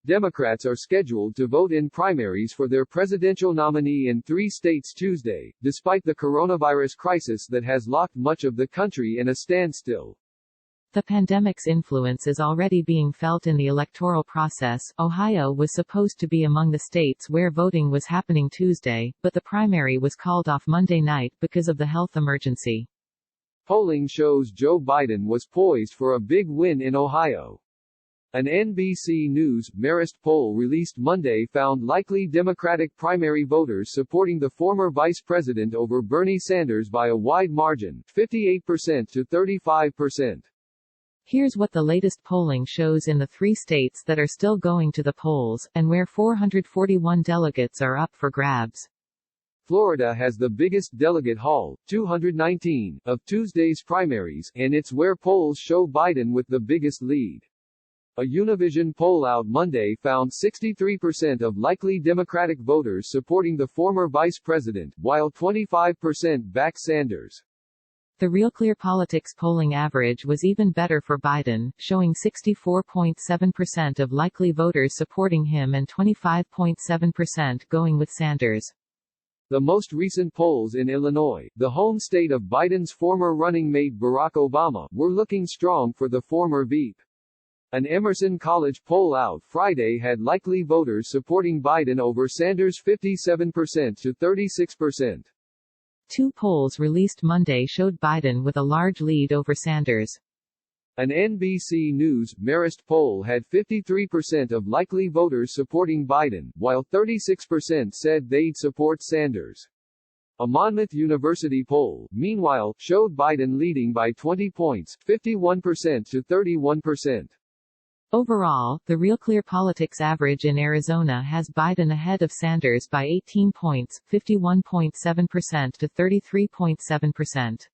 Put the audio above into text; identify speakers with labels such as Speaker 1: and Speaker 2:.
Speaker 1: Democrats are scheduled to vote in primaries for their presidential nominee in 3 states Tuesday, despite the coronavirus crisis that has locked much of the country in a standstill.
Speaker 2: The pandemic's influence is already being felt in the electoral process. Ohio was supposed to be among the states where voting was happening Tuesday, but the primary was called off Monday night because of the health emergency.
Speaker 1: Polling shows Joe Biden was poised for a big win in Ohio. An NBC News, Marist poll released Monday found likely Democratic primary voters supporting the former vice president over Bernie Sanders by a wide margin, 58% to 35%.
Speaker 2: Here's what the latest polling shows in the 3 states that are still going to the polls, and where 441 delegates are up for grabs.
Speaker 1: Florida has the biggest delegate haul, 219, of Tuesday's primaries, and it's where polls show Biden with the biggest lead. A Univision poll out Monday found 63% of likely Democratic voters supporting the former vice president, while 25% back Sanders.
Speaker 2: The Real Clear Politics polling average was even better for Biden, showing 64.7% of likely voters supporting him and 25.7% going with Sanders.
Speaker 1: The most recent polls in Illinois, the home state of Biden's former running mate Barack Obama, were looking strong for the former VP. An Emerson College poll out Friday had likely voters supporting Biden over Sanders 57% to 36%.
Speaker 2: 2 polls released Monday showed Biden with a large lead over Sanders.
Speaker 1: An NBC News, Marist poll had 53% of likely voters supporting Biden, while 36% said they'd support Sanders. A Monmouth University poll, meanwhile, showed Biden leading by 20 points, 51% to 31%.
Speaker 2: Overall, the Real Clear Politics average in Arizona has Biden ahead of Sanders by 18 points, 51.7% to 33.7%.